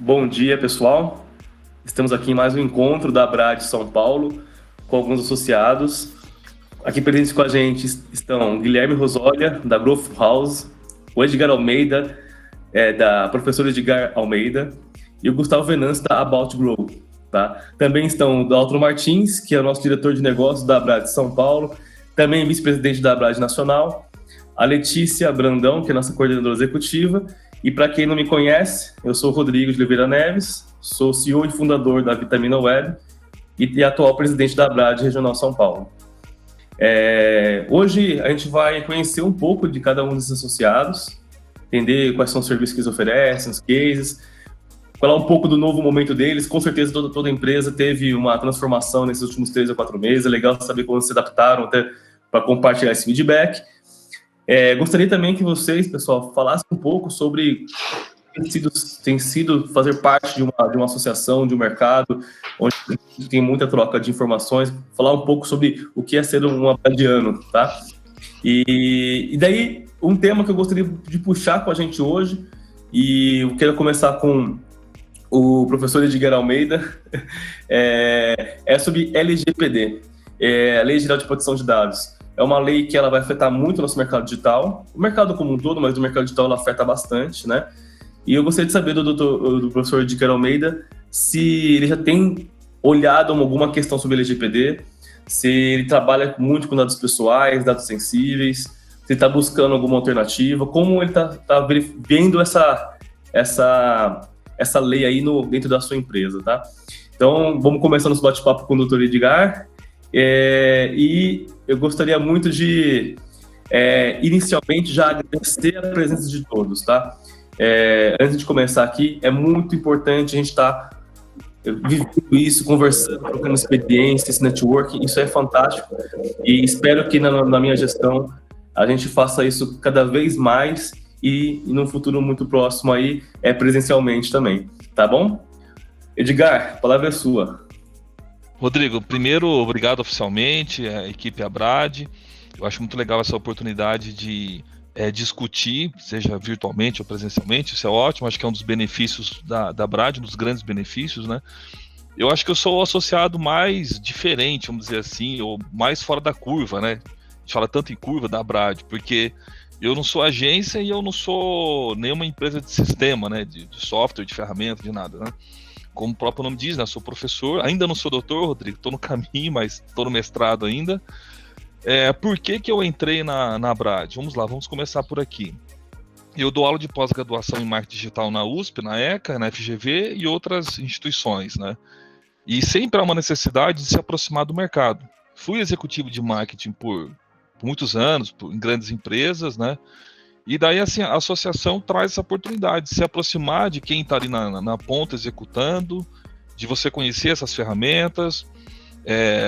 Bom dia, pessoal. Estamos aqui em mais um encontro da Abrad São Paulo com alguns associados. Aqui presentes com a gente estão Guilherme Rosolha, da Growth House, o Edgar Almeida, da professora Edgar Almeida, e o Gustavo Venâncio, da About Grow. Tá? Também estão o Dalton Martins, que é o nosso diretor de negócios da Abrad São Paulo, também vice-presidente da Abrad Nacional, a Letícia Brandão, que é nossa coordenadora executiva, e para quem não me conhece, eu sou o Rodrigo de Oliveira Neves, sou CEO e fundador da Vitamina Web e atual presidente da Abrad Regional São Paulo. Hoje a gente vai conhecer um pouco de cada um desses associados, entender quais são os serviços que eles oferecem, os cases, falar um pouco do novo momento deles. Com certeza toda empresa teve uma transformação nesses últimos 3 ou 4 meses, é legal saber como se adaptaram até para compartilhar esse feedback. Gostaria também que vocês, pessoal, falassem um pouco sobre tem sido fazer parte de uma associação, de um mercado, onde tem muita troca de informações, falar um pouco sobre o que é ser um abradiano, tá? E daí, um tema que eu gostaria de puxar com a gente hoje, e eu quero começar com o professor Edgar Almeida, é sobre LGPD, a Lei Geral de Proteção de Dados. É uma lei que ela vai afetar muito o nosso mercado digital, o mercado como um todo, mas o mercado digital ela afeta bastante, né? E eu gostaria de saber do professor Edgar Almeida se ele já tem olhado alguma questão sobre LGPD, se ele trabalha muito com dados pessoais, dados sensíveis, se ele está buscando alguma alternativa, como ele está vendo essa lei aí dentro da sua empresa, tá? Então, vamos começar nosso bate-papo com o Dr. Edgar. E eu gostaria muito de, inicialmente, já agradecer a presença de todos, tá? Antes de começar aqui, é muito importante a gente estar vivendo isso, conversando, trocando experiência, esse networking, isso é fantástico. E espero que na minha gestão a gente faça isso cada vez mais e num futuro muito próximo aí, presencialmente também, tá bom? Edgar, a palavra é sua. Rodrigo, primeiro, obrigado oficialmente, a equipe Abrad. Eu acho muito legal essa oportunidade de discutir, seja virtualmente ou presencialmente, isso é ótimo, acho que é um dos benefícios da Abrad, um dos grandes benefícios, né? Eu acho que eu sou o associado mais diferente, vamos dizer assim, ou mais fora da curva, né? A gente fala tanto em curva da Abrad, porque eu não sou agência e eu não sou nenhuma empresa de sistema, né? De software, de ferramenta, de nada, né? Como o próprio nome diz, né? Sou professor, ainda não sou doutor, Rodrigo, estou no caminho, mas estou no mestrado ainda. Por que eu entrei na Abrad? Vamos lá, vamos começar por aqui. Eu dou aula de pós-graduação em marketing digital na USP, na ECA, na FGV e outras instituições, né? E sempre há uma necessidade de se aproximar do mercado. Fui executivo de marketing por muitos anos, em grandes empresas, né? E daí, assim, a associação traz essa oportunidade de se aproximar de quem está ali na ponta executando, de você conhecer essas ferramentas.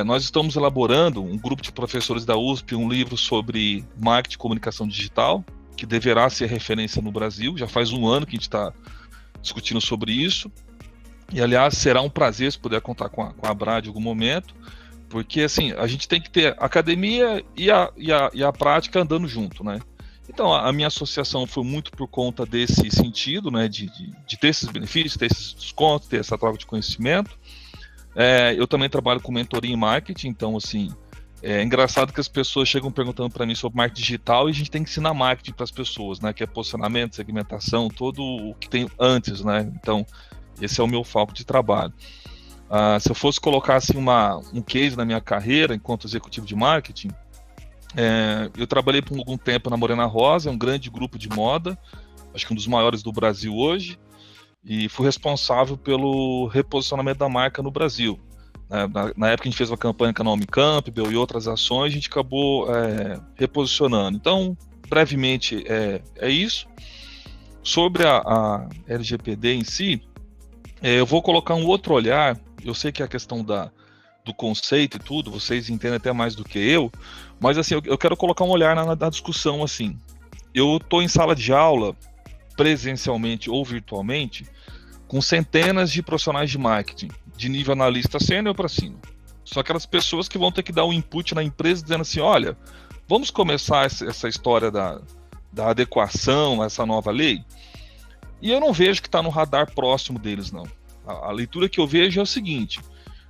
Nós estamos elaborando, um grupo de professores da USP, um livro sobre marketing e comunicação digital, que deverá ser referência no Brasil. Já faz um ano que a gente está discutindo sobre isso. E, aliás, será um prazer se puder contar com a Abrad em algum momento, porque, assim, a gente tem que ter a academia e a prática andando junto, né? Então, a minha associação foi muito por conta desse sentido, né, de ter esses benefícios, ter esses descontos, ter essa troca de conhecimento. Eu também trabalho com mentoria em marketing, então, assim, é engraçado que as pessoas chegam perguntando para mim sobre marketing digital e a gente tem que ensinar marketing para as pessoas, né, que é posicionamento, segmentação, todo o que tem antes, né, então, esse é o meu foco de trabalho. Se eu fosse colocar, assim, um case na minha carreira enquanto executivo de marketing, eu trabalhei por algum tempo na Morena Rosa, um grande grupo de moda, acho que um dos maiores do Brasil hoje, e fui responsável pelo reposicionamento da marca no Brasil. Na época a gente fez uma campanha com a Naomi Campbell e outras ações, a gente acabou reposicionando. Então, brevemente, é isso. Sobre a LGPD em si, eu vou colocar um outro olhar. Eu sei que a questão do conceito e tudo, vocês entendem até mais do que eu, mas assim, eu quero colocar um olhar na discussão, assim. Eu estou em sala de aula, presencialmente ou virtualmente, com centenas de profissionais de marketing, de nível analista sênior para cima. São aquelas pessoas que vão ter que dar um input na empresa dizendo assim, olha, vamos começar essa história da adequação a essa nova lei? E eu não vejo que está no radar próximo deles, não. A leitura que eu vejo é o seguinte,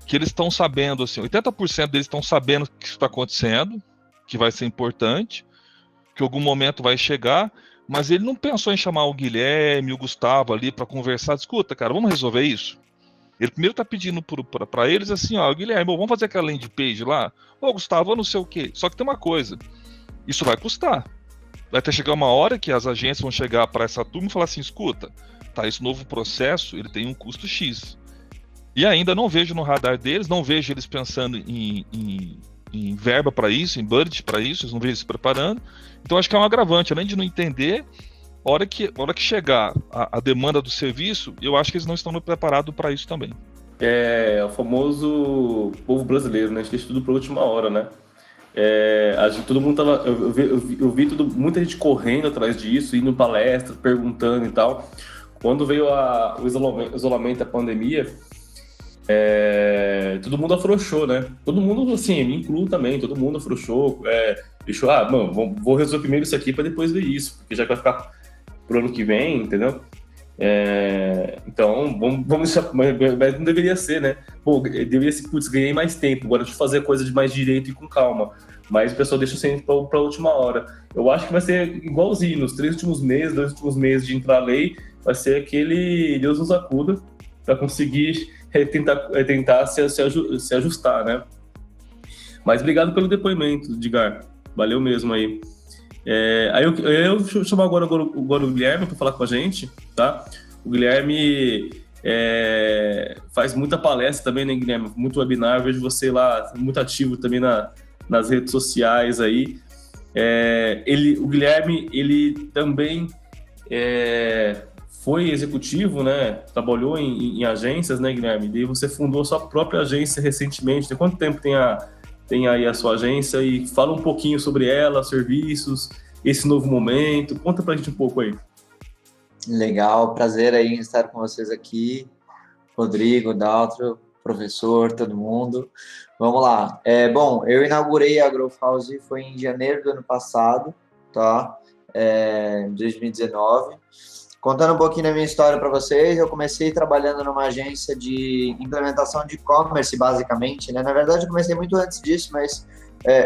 que eles estão sabendo, assim, 80% deles estão sabendo que isso está acontecendo, que vai ser importante, que algum momento vai chegar, mas ele não pensou em chamar o Guilherme, o Gustavo ali para conversar. Escuta, cara, vamos resolver isso? Ele primeiro tá pedindo para eles assim, ó, Guilherme, vamos fazer aquela landing page lá? Ô, Gustavo, eu não sei o quê. Só que tem uma coisa, isso vai custar. Vai até chegar uma hora que as agências vão chegar para essa turma e falar assim, escuta, tá, esse novo processo, ele tem um custo X. E ainda não vejo no radar deles, não vejo eles pensando em verba para isso, em budget para isso, eles não vejo eles se preparando. Então acho que é um agravante, além de não entender, a hora que chegar a demanda do serviço, eu acho que eles não estão preparados para isso também. É o famoso povo brasileiro, né? A gente deixa tudo para a última hora, né? Todo mundo tava. Eu vi muita gente correndo atrás disso, indo em palestra, perguntando e tal. Quando veio o isolamento, a pandemia, todo mundo afrouxou, né? Todo mundo, assim, me incluo também, todo mundo afrouxou. Deixou, mano, vou resolver primeiro isso aqui para depois ver isso, porque já vai ficar pro ano que vem, entendeu? Então, vamos deixar, mas não deveria ser, né? Pô, deveria ser, putz, ganhei mais tempo, agora deixa eu fazer a coisa de mais direito e com calma. Mas o pessoal deixa sempre para a última hora. Eu acho que vai ser igualzinho, nos 2 últimos meses de entrar a lei, vai ser aquele Deus nos acuda para conseguir tentar se ajustar, né? Mas obrigado pelo depoimento, Edgar. Valeu mesmo aí. Aí eu vou chamar agora o Guilherme para falar com a gente, tá? O Guilherme faz muita palestra também, né, Guilherme? Muito webinar, eu vejo você lá muito ativo também nas redes sociais aí. O Guilherme, ele também foi executivo, né? Trabalhou em agências, né, Guilherme? E daí você fundou a sua própria agência recentemente. Tem quanto tempo tem aí a sua agência? E fala um pouquinho sobre ela, serviços, esse novo momento. Conta pra gente um pouco aí. Legal, prazer aí em estar com vocês aqui. Rodrigo, Daltro, professor, todo mundo. Vamos lá. Bom, eu inaugurei a Growth House foi em janeiro do ano passado, tá? 2019. Contando um pouquinho da minha história para vocês, eu comecei trabalhando numa agência de implementação de e-commerce, basicamente, né? Na verdade, eu comecei muito antes disso, mas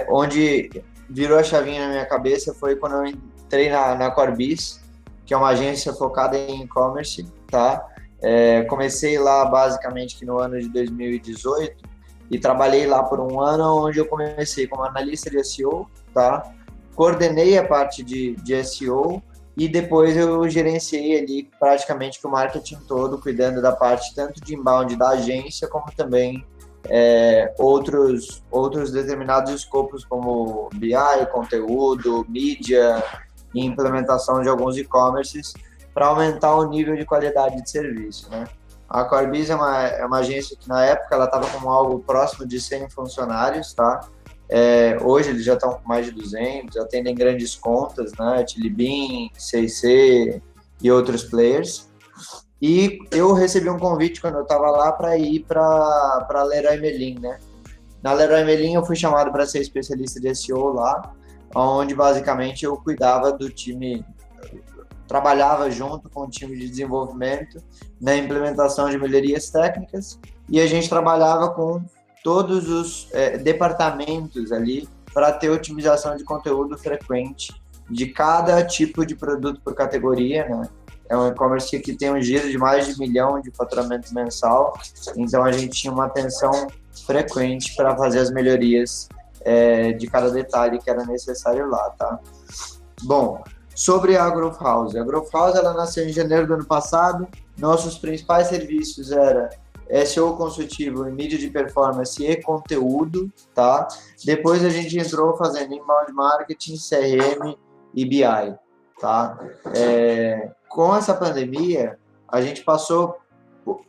onde virou a chavinha na minha cabeça foi quando eu entrei na Corebiz, que é uma agência focada em e-commerce, tá? Comecei lá, basicamente, que no ano de 2018, e trabalhei lá por um ano, onde eu comecei como analista de SEO, tá? Coordenei a parte de SEO, e depois eu gerenciei ali praticamente o marketing todo, cuidando da parte tanto de inbound da agência, como também outros determinados escopos, como BI, conteúdo, mídia e implementação de alguns e-commerces, para aumentar o nível de qualidade de serviço, né? A Corebiz é uma agência que, na época, ela estava com algo próximo de 100 funcionários, tá? Hoje eles já estão com mais de 200, atendem grandes contas, né? Chili Bean, C&C e outros players. E eu recebi um convite quando eu estava lá para ir para Leroy Merlin, né? Na Leroy Merlin eu fui chamado para ser especialista de SEO lá, onde basicamente eu cuidava do time, trabalhava junto com o time de desenvolvimento na implementação de melhorias técnicas, e a gente trabalhava com todos os departamentos ali para ter otimização de conteúdo frequente de cada tipo de produto por categoria, né? É um e-commerce que tem um giro de mais de 1 milhão de faturamento mensal, então a gente tinha uma atenção frequente para fazer as melhorias de cada detalhe que era necessário lá, tá? Bom, sobre a Growth House. A Growth House, ela nasceu em janeiro do ano passado. Nossos principais serviços eram SEO consultivo, mídia de performance e conteúdo, tá? Depois a gente entrou fazendo inbound marketing, CRM e BI, tá? Com essa pandemia, a gente passou,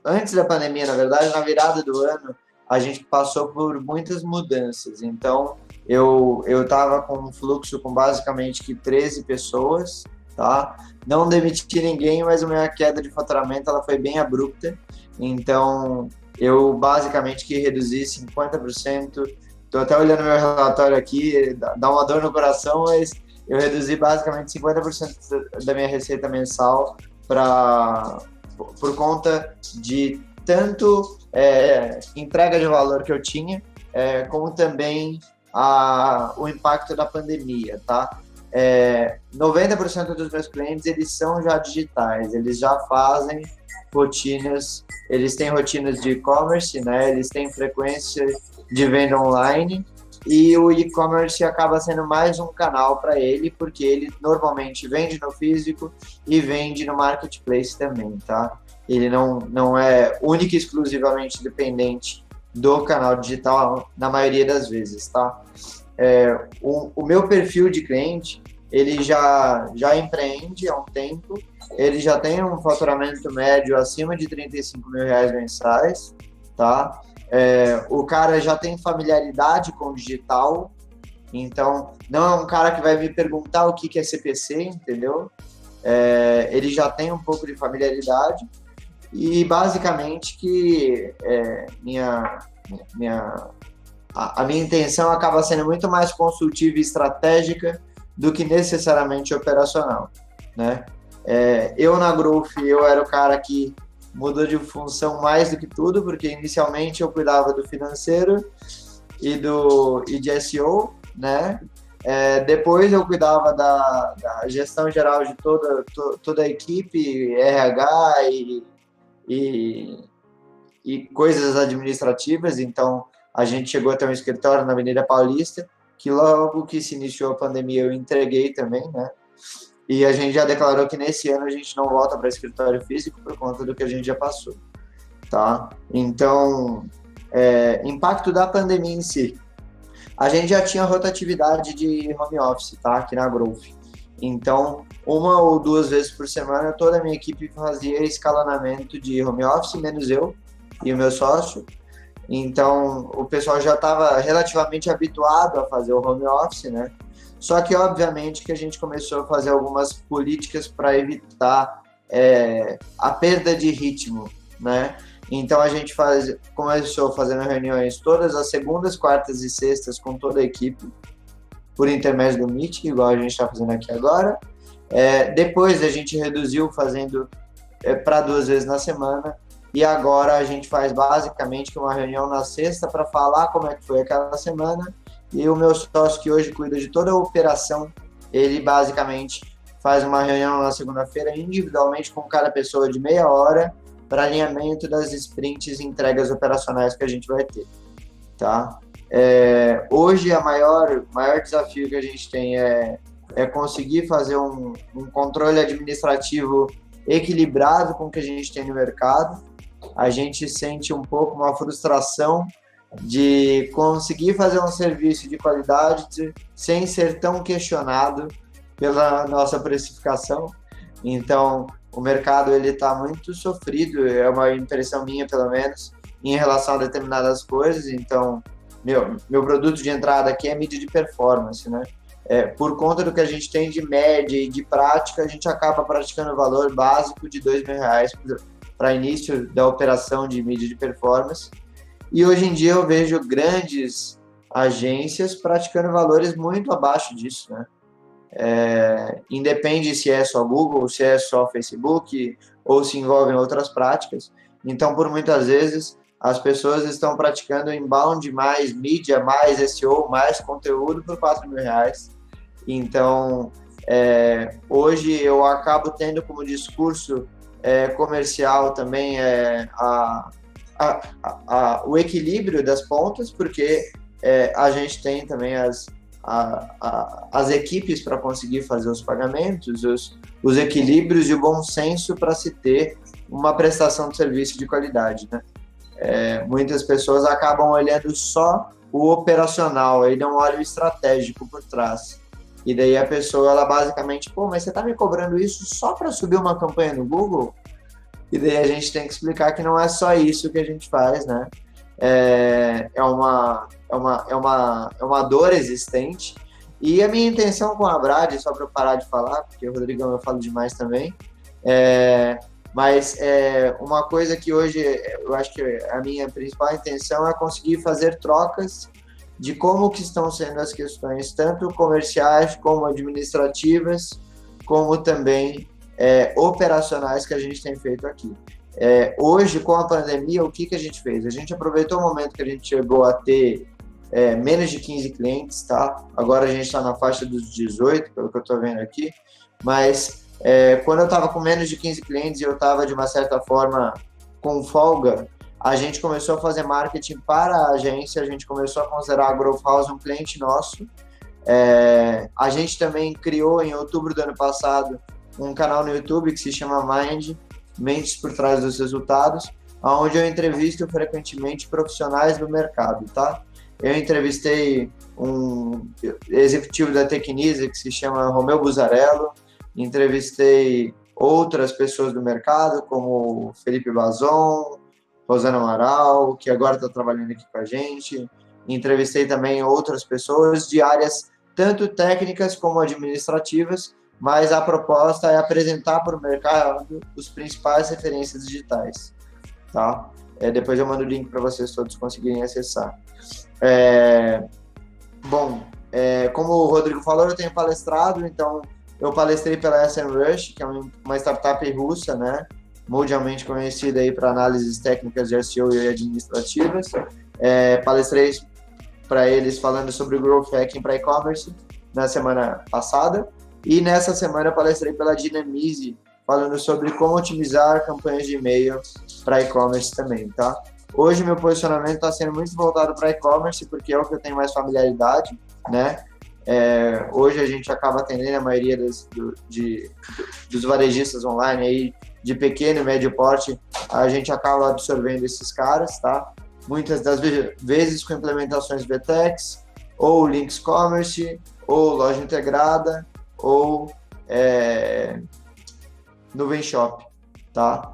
antes da pandemia, na verdade, na virada do ano, a gente passou por muitas mudanças. Então, eu estava com um fluxo com basicamente 13 pessoas, tá? Não demiti ninguém, mas a minha queda de faturamento ela foi bem abrupta. Então, eu basicamente que reduzi 50%. Estou até olhando meu relatório aqui, dá uma dor no coração, mas eu reduzi basicamente 50% da minha receita mensal por conta de tanto entrega de valor que eu tinha, como também o impacto da pandemia, tá? 90% dos meus clientes, eles são já digitais, eles já fazem rotinas, eles têm rotinas de e-commerce, né? Eles têm frequência de venda online, e o e-commerce acaba sendo mais um canal para ele, porque ele normalmente vende no físico e vende no marketplace também, tá? Ele não é único e exclusivamente dependente do canal digital na maioria das vezes, tá? O meu perfil de cliente, ele já empreende há um tempo, ele já tem um faturamento médio acima de R$35 mil mensais, tá? O cara já tem familiaridade com o digital, então não é um cara que vai me perguntar o que é CPC, entendeu? Ele já tem um pouco de familiaridade e basicamente que a minha intenção acaba sendo muito mais consultiva e estratégica do que necessariamente operacional, né? Eu na Growth, eu era o cara que mudou de função mais do que tudo, porque inicialmente eu cuidava do financeiro e de SEO, né? Depois eu cuidava da gestão geral de toda a equipe, RH e coisas administrativas. Então, a gente chegou a ter um escritório na Avenida Paulista, que logo que se iniciou a pandemia eu entreguei também, né? E a gente já declarou que nesse ano a gente não volta para escritório físico por conta do que a gente já passou, tá? Então, impacto da pandemia em si. A gente já tinha rotatividade de home office, tá? Aqui na Growth. Então, 1 ou 2 vezes por semana, toda a minha equipe fazia escalonamento de home office, menos eu e o meu sócio. Então, o pessoal já estava relativamente habituado a fazer o home office, né? Só que, obviamente, que a gente começou a fazer algumas políticas para evitar a perda de ritmo, né? Então, a gente começou fazendo reuniões todas as segundas, quartas e sextas com toda a equipe, por intermédio do Meet, igual a gente está fazendo aqui agora. Depois, a gente reduziu fazendo para 2 vezes na semana. E agora a gente faz basicamente uma reunião na sexta para falar como é que foi aquela semana. E o meu sócio, que hoje cuida de toda a operação, ele basicamente faz uma reunião na segunda-feira individualmente com cada pessoa de meia hora para alinhamento das sprints e entregas operacionais que a gente vai ter, tá? Hoje, o maior desafio que a gente tem é conseguir fazer um controle administrativo equilibrado com o que a gente tem no mercado. A gente sente um pouco uma frustração de conseguir fazer um serviço de qualidade sem ser tão questionado pela nossa precificação. Então, o mercado está muito sofrido, é uma impressão minha, pelo menos, em relação a determinadas coisas. Então, meu produto de entrada aqui é mídia de performance, né? Por conta do que a gente tem de média e de prática, a gente acaba praticando o valor básico de R$2.000 para início da operação de mídia de performance. E hoje em dia eu vejo grandes agências praticando valores muito abaixo disso, né? Independe se é só Google, se é só Facebook, ou se envolvem outras práticas. Então, por muitas vezes, as pessoas estão praticando inbound mais mídia, mais SEO, mais conteúdo por R$4.000. Então, hoje eu acabo tendo como discurso comercial também o equilíbrio das pontas, porque a gente tem também as equipes para conseguir fazer os pagamentos, os equilíbrios e o bom senso para se ter uma prestação de serviço de qualidade, né? Muitas pessoas acabam olhando só o operacional, aí não olham o estratégico por trás. E daí a pessoa, ela basicamente, mas você está me cobrando isso só para subir uma campanha no Google? E daí a gente tem que explicar que não é só isso que a gente faz, né? É uma dor existente. E a minha intenção com a Brad, só para eu parar de falar, porque o Rodrigão eu falo demais também, mas uma coisa que hoje eu acho que a minha principal intenção é conseguir fazer trocas de como que estão sendo as questões, tanto comerciais como administrativas, como também operacionais que a gente tem feito aqui. Hoje, com a pandemia, o que a gente fez? A gente aproveitou o momento que a gente chegou a ter menos de 15 clientes, tá? Agora a gente está na faixa dos 18, pelo que eu estou vendo aqui, mas quando eu estava com menos de 15 clientes e eu estava, de uma certa forma, com folga, a gente começou a fazer marketing para a agência, a gente começou a considerar a Growth House um cliente nosso. A gente também criou, em outubro do ano passado, um canal no YouTube que se chama Mind, Mentes por Trás dos Resultados, onde eu entrevisto frequentemente profissionais do mercado, tá? Eu entrevistei um executivo da Tecnisa que se chama Romeu Buzarello, entrevistei outras pessoas do mercado, como Felipe Bazon, Rosana Amaral, que agora está trabalhando aqui com a gente. Entrevistei também outras pessoas de áreas tanto técnicas como administrativas, mas a proposta é apresentar para o mercado os principais referências digitais, tá? Depois eu mando o link para vocês todos conseguirem acessar. Como o Rodrigo falou, eu tenho palestrado, então eu palestrei pela SEMrush, que é uma startup russa, né? Mundialmente conhecida aí para análises técnicas de SEO e administrativas. Palestrei para eles falando sobre o Growth Hacking para e-commerce na semana passada. E nessa semana eu palestrei pela Dynamize, falando sobre como otimizar campanhas de e-mail para e-commerce também, tá? Hoje meu posicionamento está sendo muito voltado para e-commerce, porque é o que eu tenho mais familiaridade, né? Hoje a gente acaba atendendo a maioria dos varejistas online aí, de pequeno e médio porte, a gente acaba absorvendo esses caras, tá? Muitas das vezes com implementações VTEX, ou Links Commerce, ou loja integrada, ou Nuvem Shop, tá?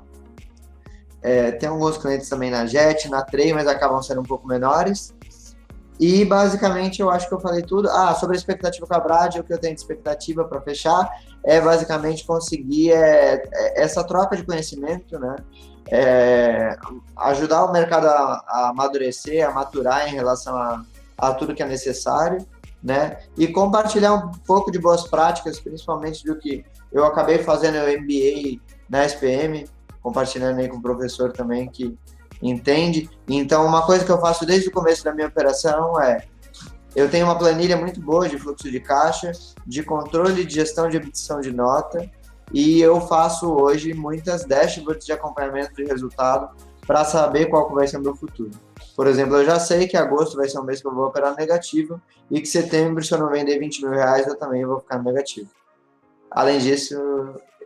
Tem alguns clientes também na Jet, na Trey, mas acabam sendo um pouco menores. E basicamente eu acho que eu falei tudo. Sobre a expectativa com a Brad, o que eu tenho de expectativa para fechar é basicamente conseguir essa troca de conhecimento, né? Ajudar o mercado a amadurecer, a maturar em relação a tudo que é necessário, né? E compartilhar um pouco de boas práticas, principalmente do que eu acabei fazendo o MBA na SPM, compartilhando aí com o professor também que entende. Então, uma coisa que eu faço desde o começo da minha operação eu tenho uma planilha muito boa de fluxo de caixa, de controle de gestão de emissão de nota, e eu faço hoje muitas dashboards de acompanhamento de resultado para saber qual que vai ser o meu futuro. Por exemplo, eu já sei que agosto vai ser um mês que eu vou operar negativo e que setembro, se eu não vender 20 mil reais, eu também vou ficar negativo. Além disso,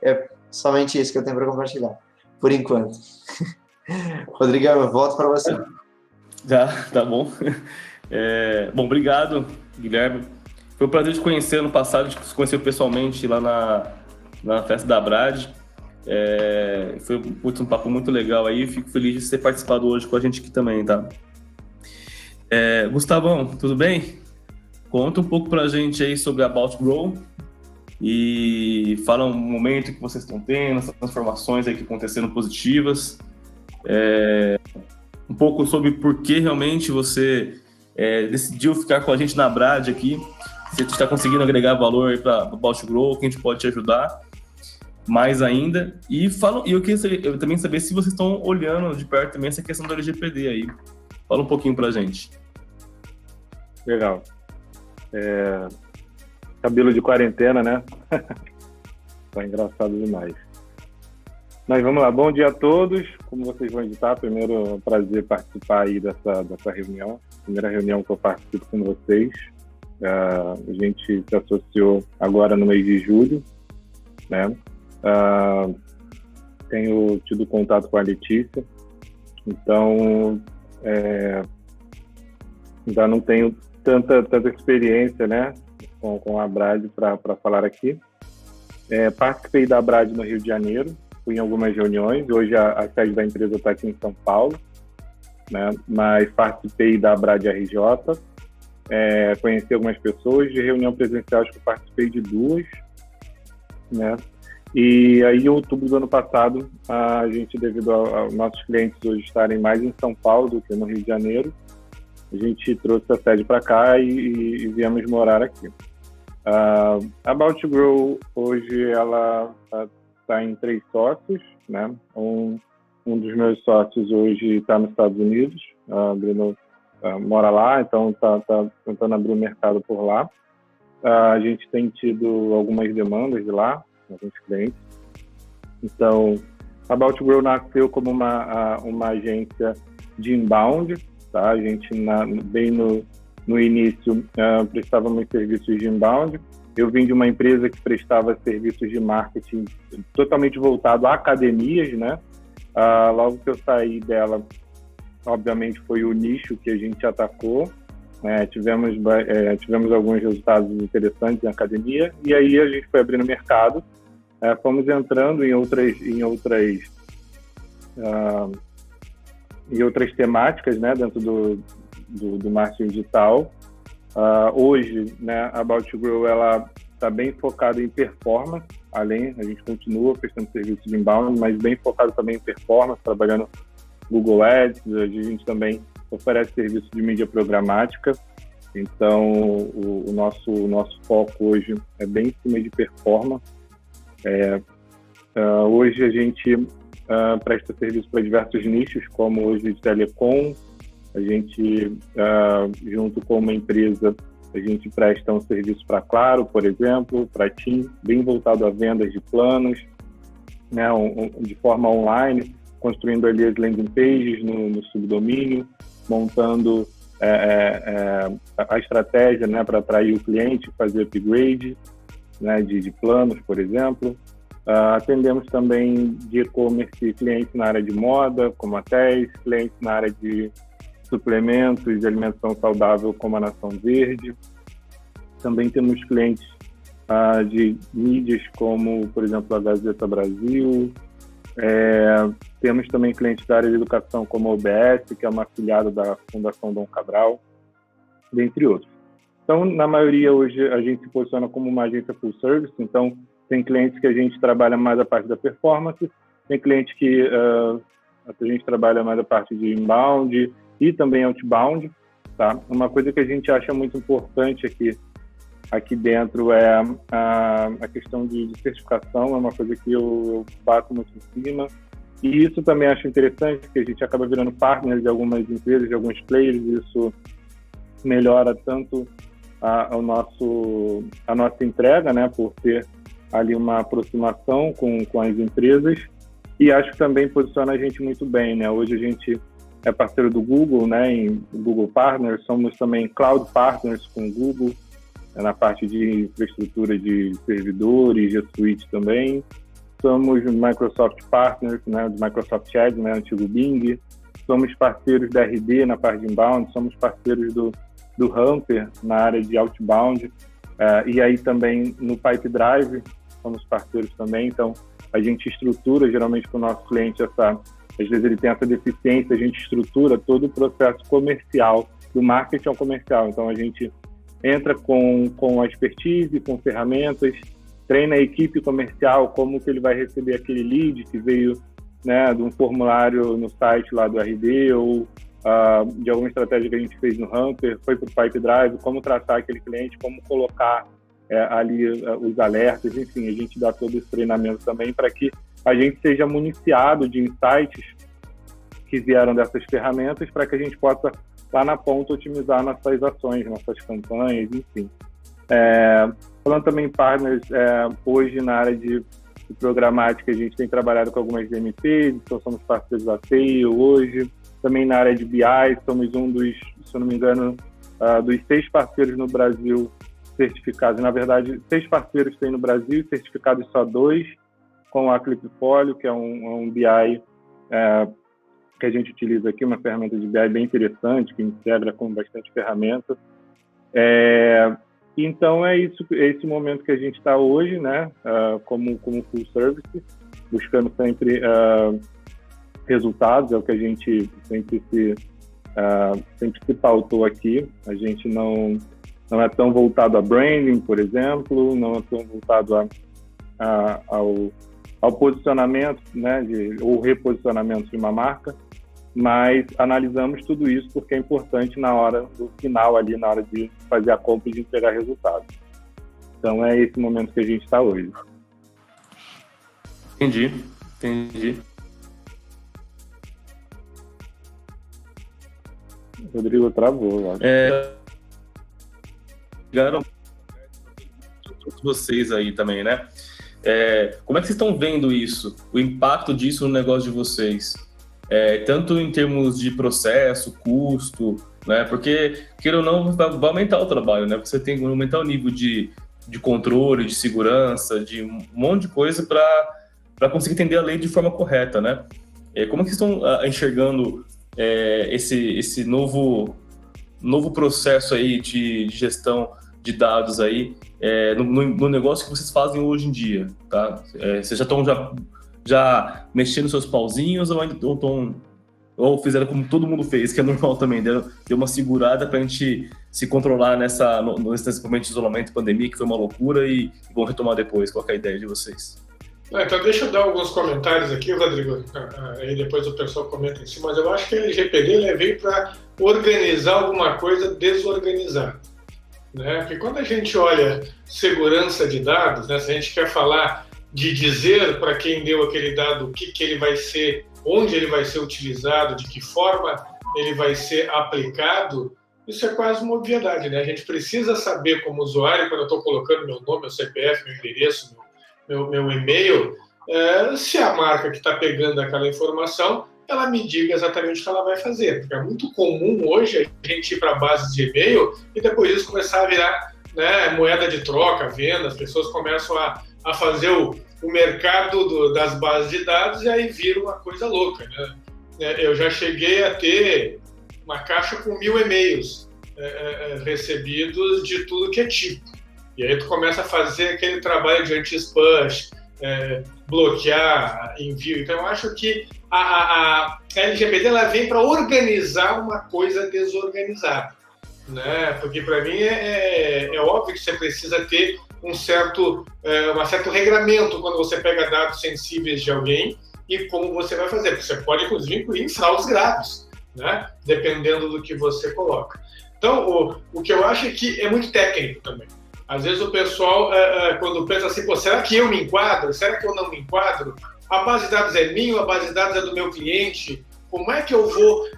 é somente isso que eu tenho para compartilhar, por enquanto. Rodrigo, eu volto para você. Tá bom. Bom, obrigado, Guilherme. Foi um prazer te conhecer ano passado, te conhecer pessoalmente lá na festa da Brad. Foi um papo muito legal aí. Fico feliz de ter participado hoje com a gente aqui também, tá? Gustavão, tudo bem? Conta um pouco pra gente aí sobre a About Grow e fala um momento que vocês estão tendo, essas transformações aí que aconteceram positivas. Um pouco sobre por que realmente você decidiu ficar com a gente na Brad aqui, se você está conseguindo agregar valor para o About Grow, que a gente pode te ajudar mais ainda. E eu queria também saber se vocês estão olhando de perto também essa questão do LGPD aí. Fala um pouquinho para a gente. Legal. Cabelo de quarentena, né? Tá engraçado demais. Mas vamos lá, bom dia a todos. Como vocês vão editar, primeiro é um prazer participar aí dessa reunião. Primeira reunião que eu participo com vocês. A gente se associou agora no mês de julho, né? Tenho tido contato com a Letícia, então ainda não tenho tanta experiência, né, com a Brad para falar aqui. Participei da Brad no Rio de Janeiro, fui em algumas reuniões. Hoje a sede da empresa está aqui em São Paulo, né, mas participei da Brad RJ, conheci algumas pessoas. De reunião presencial, acho que eu participei de 2, né. E aí, em outubro do ano passado, a gente, devido aos nossos clientes hoje estarem mais em São Paulo do que no Rio de Janeiro, a gente trouxe a sede para cá e viemos morar aqui. A About Grow, hoje, ela está em 3 sócios, né? Um dos meus sócios hoje está nos Estados Unidos, Bruno mora lá, então está tentando abrir o mercado por lá. A gente tem tido algumas demandas de lá, alguns clientes. Então, a About to Grow nasceu como uma agência de inbound, tá? A gente, bem no início, prestávamos serviços de inbound. Eu vim de uma empresa que prestava serviços de marketing totalmente voltado a academias, né? Logo que eu saí dela, obviamente, foi o nicho que a gente atacou. Tivemos alguns resultados interessantes em academia, e aí a gente foi abrindo mercado, fomos entrando em outras temáticas, né, dentro do marketing digital. Hoje, né, a About to Grow ela está bem focada em performance, a gente continua prestando serviço de inbound, mas bem focado também em performance, trabalhando Google Ads. A gente também oferece serviço de mídia programática. Então, o nosso foco hoje é bem em cima de performance. Hoje a gente presta serviço para diversos nichos, como hoje de telecom. A gente, junto com uma empresa, a gente presta um serviço para Claro, por exemplo, para TIM, bem voltado a vendas de planos, né, de forma online, construindo ali as landing pages no subdomínio, montando a estratégia, né, para atrair o cliente, fazer upgrade, né, de planos, por exemplo. Atendemos também de e-commerce clientes na área de moda, como a TES, clientes na área de suplementos de alimentação saudável, como a Nação Verde. Também temos clientes de mídias, como, por exemplo, a Gazeta Brasil. Temos também clientes da área de educação, como a OBS, que é uma afiliada da Fundação Dom Cabral, dentre outros. Então, na maioria, hoje, a gente se posiciona como uma agência full service. Então, tem clientes que a gente trabalha mais a parte da performance, tem clientes que a gente trabalha mais a parte de inbound e também outbound, tá? Uma coisa que a gente acha muito importante aqui dentro é a questão de certificação, é uma coisa que eu bato muito em cima. E isso também acho interessante, porque a gente acaba virando partner de algumas empresas, de alguns players, e isso melhora tanto a nossa entrega, né, por ter ali uma aproximação com as empresas, e acho que também posiciona a gente muito bem, né? Hoje a gente é parceiro do Google, né, em Google Partners, somos também Cloud Partners com o Google, na parte de infraestrutura de servidores, G Suite também. Somos Microsoft Partners, né, do Microsoft Edge, né, antigo Bing. Somos parceiros da RD na parte de inbound, somos parceiros do Hamper na área de outbound, e aí também no Pipedrive somos parceiros também. Então, a gente estrutura, geralmente, para o nosso cliente, às vezes ele tem essa deficiência, a gente estrutura todo o processo comercial, do marketing ao comercial. Então, a gente entra com a expertise, com ferramentas, treina a equipe comercial, como que ele vai receber aquele lead que veio, né, de um formulário no site lá do RD, ou de alguma estratégia que a gente fez no Hamper, foi para o Pipedrive, como tratar aquele cliente, como colocar ali os alertas, enfim, a gente dá todo esse treinamento também para que a gente seja municiado de insights que vieram dessas ferramentas, para que a gente possa, lá na ponta, otimizar nossas ações, nossas campanhas, enfim. Falando também em partners, hoje na área de programática, a gente tem trabalhado com algumas DMPs, então somos parceiros da Tail hoje. Também na área de BI, somos um dos, se eu não me engano, dos 6 parceiros no Brasil certificados. Na verdade, 6 parceiros tem no Brasil, certificados só 2, com a Clipfolio, que é um BI que a gente utiliza aqui, uma ferramenta de BI bem interessante, que integra com bastante ferramenta. Então, é esse momento que a gente está hoje, né, como full service, buscando sempre resultados, é o que a gente sempre se pautou aqui. A gente não é tão voltado a branding, por exemplo, não é tão voltado ao posicionamento, né, ou reposicionamento de uma marca, mas analisamos tudo isso porque é importante na hora do final, ali na hora de fazer a compra e de entregar resultados. Então é esse momento que a gente está hoje. Entendi. Rodrigo travou, eu acho. Chegaram vocês aí também, né? Como é que vocês estão vendo isso? O impacto disso no negócio de vocês? Tanto em termos de processo, custo, né? Porque, queira ou não, vai aumentar o trabalho, né? Você tem que aumentar o nível de controle, de segurança, de um monte de coisa para conseguir entender a lei de forma correta, né? Como é que vocês estão enxergando esse novo processo aí de gestão de dados aí no negócio que vocês fazem hoje em dia, tá? Vocês já estão já mexendo seus pauzinhos ou ainda ou fizeram como todo mundo fez, que é normal também, deu uma segurada para a gente se controlar nesse momento de isolamento, pandemia, que foi uma loucura, e vão retomar depois? Qual é a ideia de vocês? Então deixa eu dar alguns comentários aqui, Rodrigo, aí depois o pessoal comenta em cima, mas eu acho que a LGPD veio para organizar alguma coisa desorganizada, né? Porque quando a gente olha segurança de dados, né, se a gente quer falar de dizer para quem deu aquele dado o que ele vai ser, onde ele vai ser utilizado, de que forma ele vai ser aplicado, isso é quase uma obviedade, né? A gente precisa saber como usuário, quando eu estou colocando meu nome, meu CPF, meu endereço, meu e-mail, se a marca que está pegando aquela informação, ela me diga exatamente o que ela vai fazer. Porque é muito comum hoje a gente ir para a base de e-mail e depois disso começar a virar, né, moeda de troca, venda, as pessoas começam a fazer o mercado das bases de dados e aí vira uma coisa louca, né? Eu já cheguei a ter uma caixa com 1000 e-mails recebidos de tudo que é tipo. E aí tu começa a fazer aquele trabalho de anti-spam, bloquear envio. Então eu acho que a LGPD vem para organizar uma coisa desorganizada, né? Porque para mim é óbvio que você precisa ter um certo regramento quando você pega dados sensíveis de alguém e como você vai fazer. Porque você pode, inclusive, incluir em fraudes graves, né? Dependendo do que você coloca. Então, o que eu acho é que é muito técnico também. Às vezes o pessoal, quando pensa assim, pô, será que eu me enquadro? Será que eu não me enquadro? A base de dados é minha, a base de dados é do meu cliente? Como é que eu vou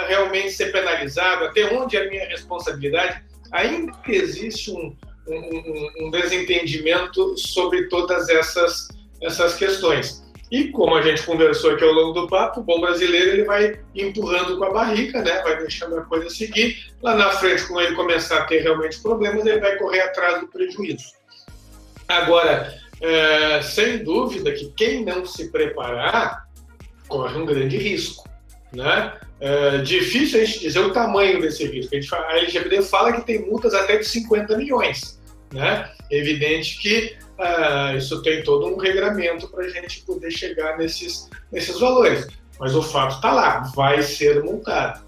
realmente ser penalizado? Até onde é a minha responsabilidade? Ainda existe um desentendimento sobre todas essas questões. E como a gente conversou aqui ao longo do papo, o bom brasileiro ele vai empurrando com a barriga, né? Vai deixando a coisa seguir. Lá na frente, quando ele começar a ter realmente problemas, ele vai correr atrás do prejuízo. Agora, sem dúvida que quem não se preparar corre um grande risco, né? Difícil a gente dizer o tamanho desse risco. A LGPD fala que tem multas até de 50 milhões, né? É evidente que isso tem todo um regramento para a gente poder chegar nesses valores. Mas o fato está lá, vai ser multado.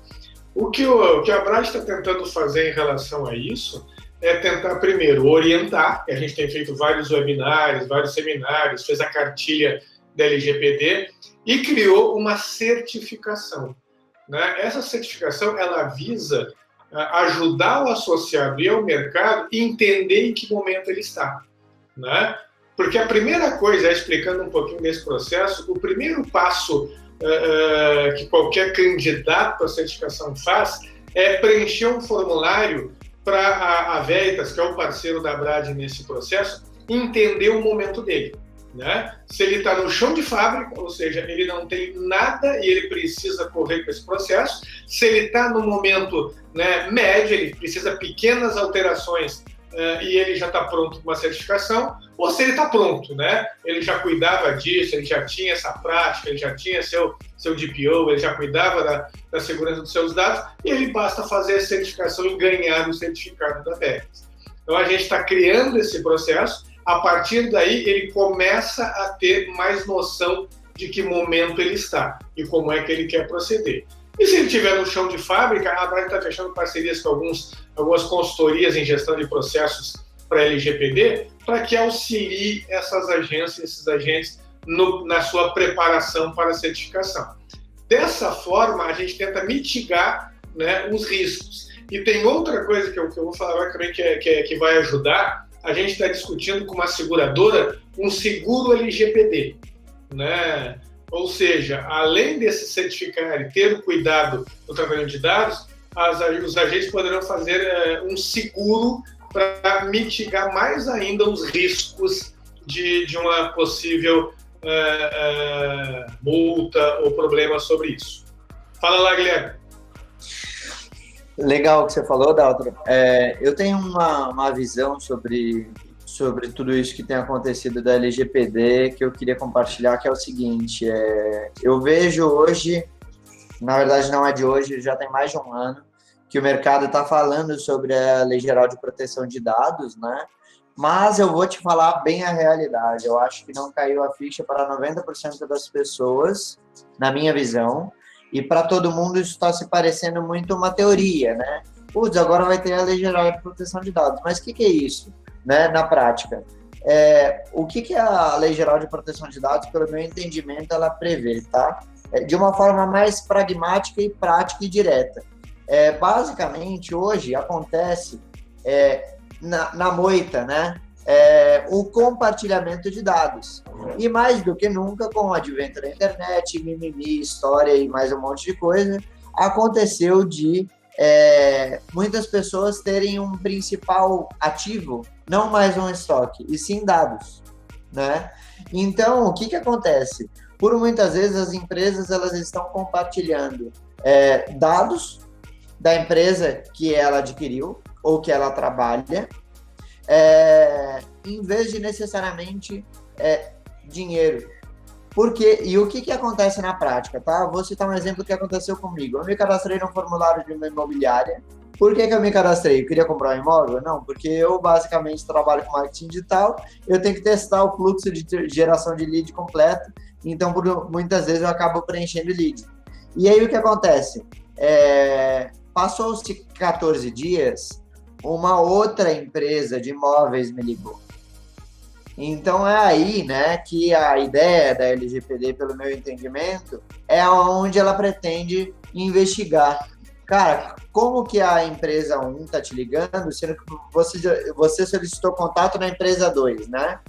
O que a Brad está tentando fazer em relação a isso é tentar, primeiro, orientar. A gente tem feito vários webinários, vários seminários, fez a cartilha da LGPD e criou uma certificação, né? Essa certificação ela visa ajudar o associado e ao mercado a entender em que momento ele está, né? Porque a primeira coisa, explicando um pouquinho desse processo, o primeiro passo que qualquer candidato à certificação faz é preencher um formulário para a Veritas, que é o parceiro da Brad nesse processo, entender o momento dele, né? Se ele está no chão de fábrica, ou seja, ele não tem nada e ele precisa correr com esse processo. Se ele está no momento, né, médio, ele precisa de pequenas alterações e ele já está pronto para uma certificação, ou se ele está pronto, né? Ele já cuidava disso, ele já tinha essa prática, ele já tinha seu DPO, ele já cuidava da segurança dos seus dados, e ele basta fazer a certificação e ganhar o certificado da Veritas. Então a gente está criando esse processo, a partir daí ele começa a ter mais noção de que momento ele está e como é que ele quer proceder. E se ele estiver no chão de fábrica, a Brad está fechando parcerias com algumas consultorias em gestão de processos para LGPD, para que auxilie essas agências, esses agentes, na sua preparação para a certificação. Dessa forma, a gente tenta mitigar, né, os riscos. E tem outra coisa que eu vou falar também que vai ajudar. A gente está discutindo com uma seguradora um seguro LGPD. né? Ou seja, além desse certificar e ter o cuidado no tratamento de dados, os agentes poderão fazer um seguro para mitigar mais ainda os riscos de uma possível multa ou problema sobre isso. Fala lá, Guilherme. Legal o que você falou, Daltro. Eu tenho uma visão sobre tudo isso que tem acontecido da LGPD que eu queria compartilhar, que é o seguinte, eu vejo hoje, na verdade não é de hoje, já tem mais de um ano, que o mercado está falando sobre a Lei Geral de Proteção de Dados, né? Mas eu vou te falar bem a realidade, eu acho que não caiu a ficha para 90% das pessoas, na minha visão, e para todo mundo isso está se parecendo muito uma teoria, né? Putz, agora vai ter a Lei Geral de Proteção de Dados, mas o que é isso? Né, na prática, o que a Lei Geral de Proteção de Dados, pelo meu entendimento, ela prevê, tá? De uma forma mais pragmática e prática e direta. Basicamente, hoje acontece na moita, né? O compartilhamento de dados. E mais do que nunca, com o advento da internet, mimimi, história e mais um monte de coisa, aconteceu de muitas pessoas terem um principal ativo, não mais um estoque, e sim dados, né? Então, o que acontece? Por muitas vezes as empresas elas estão compartilhando dados da empresa que ela adquiriu ou que ela trabalha, em vez de necessariamente dinheiro. E o que acontece na prática, tá? Vou citar um exemplo que aconteceu comigo. Eu me cadastrei no formulário de uma imobiliária. Por que eu me cadastrei? Eu queria comprar um imóvel? Não, porque eu basicamente trabalho com marketing digital, eu tenho que testar o fluxo de geração de lead completo, então muitas vezes eu acabo preenchendo lead. E aí o que acontece? Passou-se 14 dias, uma outra empresa de imóveis me ligou. Então é aí, né, que a ideia da LGPD, pelo meu entendimento, é onde ela pretende investigar. Cara, como que a empresa 1 está te ligando, sendo que você solicitou contato na empresa 2, né?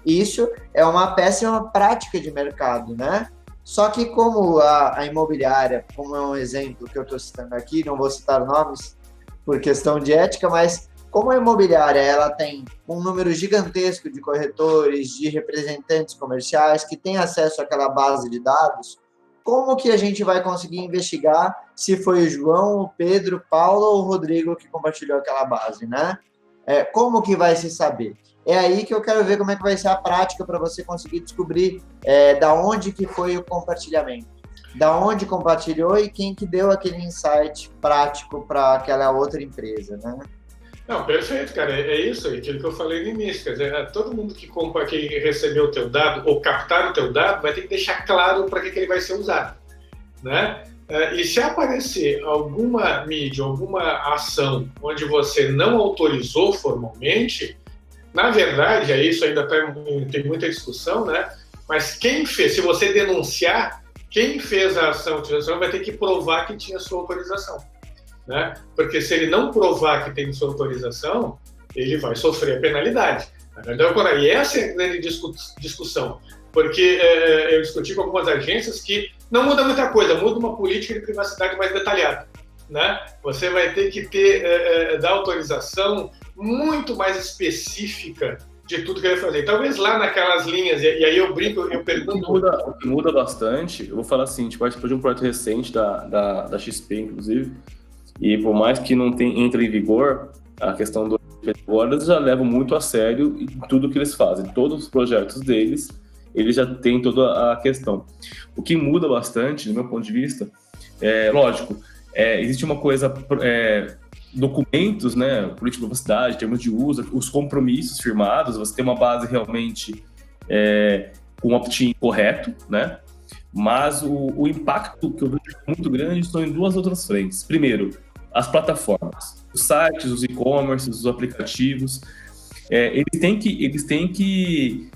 Isso é uma péssima prática de mercado, né? Só que como a imobiliária, como é um exemplo que eu estou citando aqui, não vou citar nomes por questão de ética, mas como a imobiliária ela tem um número gigantesco de corretores, de representantes comerciais que têm acesso àquela base de dados, como que a gente vai conseguir investigar se foi o João, o Pedro, o Paulo ou o Rodrigo que compartilhou aquela base, né? Como que vai se saber? É aí que eu quero ver como é que vai ser a prática para você conseguir descobrir da onde que foi o compartilhamento, da onde compartilhou e quem que deu aquele insight prático para aquela outra empresa, né? Não, perfeito, cara. É isso, aquilo que eu falei no início. Quer dizer, todo mundo que recebeu o teu dado ou captar o teu dado vai ter que deixar claro para que ele vai ser usado, né? E se aparecer alguma mídia, alguma ação onde você não autorizou formalmente, na verdade, isso ainda tem muita discussão, né? Mas quem fez, se você denunciar, quem fez a ação de utilização vai ter que provar que tinha sua autorização. Né? Porque se ele não provar que tem sua autorização, ele vai sofrer a penalidade. E essa é a grande discussão, porque eu discuti com algumas agências que não muda muita coisa, muda uma política de privacidade mais detalhada. Né? Você vai ter que dar autorização muito mais específica de tudo que ele vai fazer. Talvez lá naquelas linhas, e aí eu brinco, eu pergunto... O que muda bastante, eu vou falar assim, a gente participou de um projeto recente da XP, inclusive, e por mais que não entre em vigor a questão do agora, eles já levam muito a sério tudo que eles fazem. Todos os projetos deles, eles já têm toda a questão. O que muda bastante, do meu ponto de vista, lógico, existe uma coisa, documentos, né, política de privacidade, termos de uso, os compromissos firmados, você tem uma base realmente com um opt-in correto, né? Mas o impacto que eu vejo muito grande estão em duas outras frentes. Primeiro, as plataformas, os sites, os e-commerce, os aplicativos, eles têm que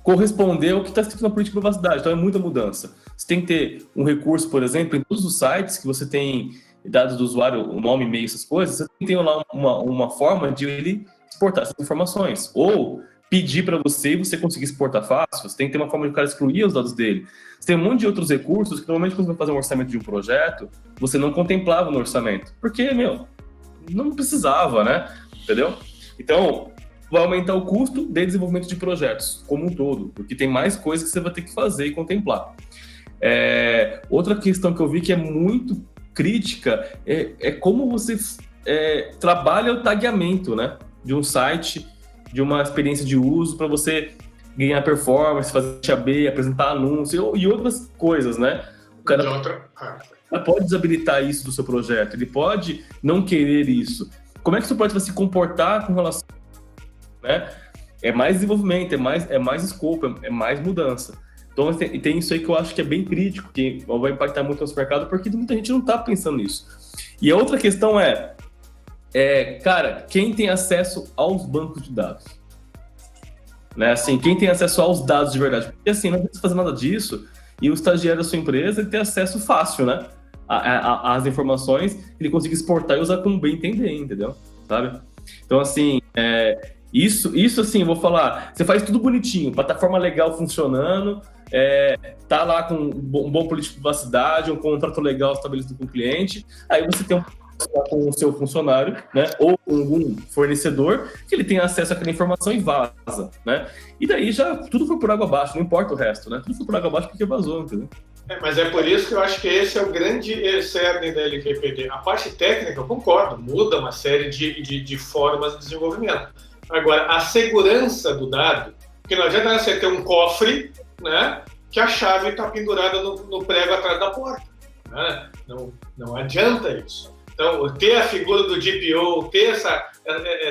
corresponder ao que está escrito na política de privacidade. Então é muita mudança. Você tem que ter um recurso, por exemplo, em todos os sites que você tem dados do usuário, o nome, e-mail, essas coisas, você tem que ter lá uma forma de ele exportar essas informações. Ou pedir para você e você conseguir exportar fácil. Você tem que ter uma forma de o cara excluir os dados dele. Você tem um monte de outros recursos que normalmente quando você vai fazer um orçamento de um projeto, você não contemplava no orçamento. Porque, não precisava, né? Entendeu? Então, vai aumentar o custo de desenvolvimento de projetos como um todo, porque tem mais coisas que você vai ter que fazer e contemplar. Outra questão que eu vi que é muito crítica é como você trabalha o tagueamento, né, de um site, de uma experiência de uso para você ganhar performance, fazer AB, apresentar anúncio e outras coisas, né? O cara pode desabilitar isso do seu projeto, ele pode não querer isso. Como é que o seu projeto vai se comportar com relação, né? É mais desenvolvimento, é mais escopo, é mais mudança. Então tem isso aí que eu acho que é bem crítico, que vai impactar muito no nosso mercado, porque muita gente não está pensando nisso. E a outra questão cara, quem tem acesso aos bancos de dados? Né? Assim, quem tem acesso aos dados de verdade? Porque assim, não precisa fazer nada disso e o estagiário da sua empresa ele tem acesso fácil, né? As informações, ele consegue exportar e usar como bem entender, entendeu? Sabe? Então, assim, isso assim, eu vou falar, você faz tudo bonitinho, plataforma legal funcionando, tá lá com um bom político de privacidade, um contrato legal estabelecido com o cliente, aí você tem com o seu funcionário, né, ou com algum fornecedor, que ele tem acesso àquela informação e vaza, né? E daí já tudo foi por água abaixo, não importa o resto, né? Tudo foi por água abaixo porque vazou, entendeu? Mas é por isso que eu acho que esse é o grande cerne da LGPD. A parte técnica, eu concordo, muda uma série de formas de desenvolvimento. Agora, a segurança do dado, porque não adianta você ter um cofre, né, que a chave está pendurada no prego atrás da porta. Né? Não adianta isso. Então, ter a figura do DPO, ter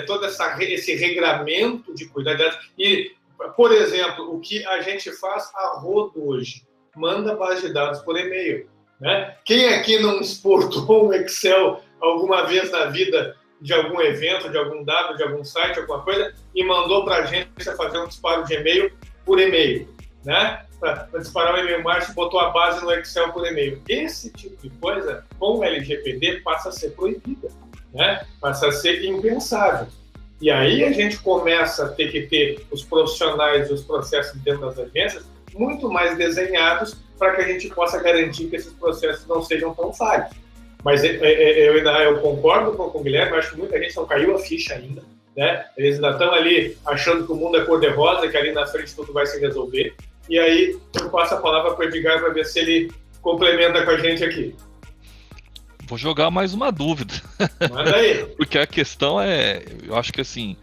todo esse regramento de cuidar de dados. E, por exemplo, o que a gente faz a rodo hoje, manda base de dados por e-mail. Né? Quem aqui não exportou um Excel alguma vez na vida de algum evento, de algum dado, de algum site, alguma coisa, e mandou para a gente fazer um disparo de e-mail por e-mail? Né? Para disparar o e-mail marketing, botou a base no Excel por e-mail. Esse tipo de coisa, com o LGPD, passa a ser proibida, né? Passa a ser impensável. E aí a gente começa a ter que ter os profissionais e os processos dentro das agências muito mais desenhados para que a gente possa garantir que esses processos não sejam tão falhos. Mas eu concordo com o Guilherme, acho que muita gente não caiu a ficha ainda, né? Eles ainda estão ali achando que o mundo é cor-de-rosa, que ali na frente tudo vai se resolver. E aí eu passo a palavra para o Edgar para ver se ele complementa com a gente aqui. Vou jogar mais uma dúvida. Manda aí. Porque a questão eu acho que assim,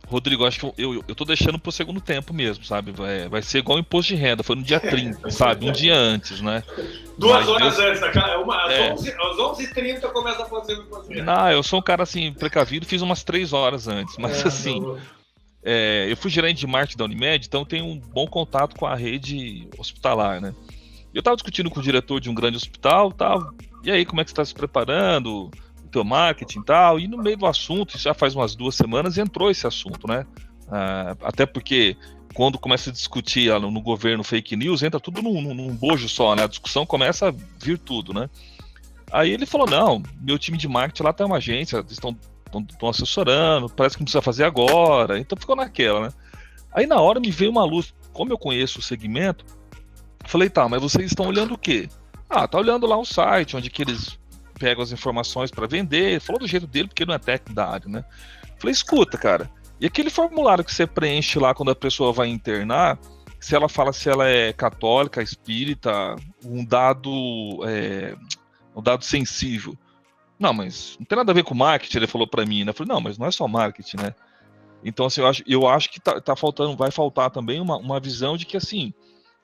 Rodrigo, acho que eu tô deixando pro segundo tempo mesmo, sabe? Vai ser igual o imposto de renda, foi no dia 30, sabe? Um dia antes, né? 2 horas antes, às 11h30 começa a fazer o imposto de renda. Não, eu sou um cara assim, precavido, fiz umas 3 horas antes, mas assim... eu fui gerente de marketing da Unimed, então tenho um bom contato com a rede hospitalar, né? Eu estava discutindo com o diretor de um grande hospital, tal, e aí, como é que você está se preparando, o teu marketing e tal, e no meio do assunto, já faz umas 2 semanas, entrou esse assunto, né? Até porque quando começa a discutir no governo fake news, entra tudo num bojo só, né? A discussão começa a vir tudo, né? Aí ele falou, não, meu time de marketing lá tem uma agência, eles estão assessorando, parece que não precisa fazer agora, então ficou naquela, né? Aí na hora me veio uma luz, como eu conheço o segmento, falei, tá, mas vocês estão olhando o quê? Tá olhando lá um site, onde que eles pegam as informações para vender, falou do jeito dele, porque ele não é técnico da área, né? Falei, escuta, cara, e aquele formulário que você preenche lá quando a pessoa vai internar, se ela fala se ela é católica, espírita, um dado sensível. Não, mas não tem nada a ver com marketing, ele falou para mim, né? Eu falei, não, mas não é só marketing, né? Então, assim, eu acho que vai faltar também uma visão de que, assim,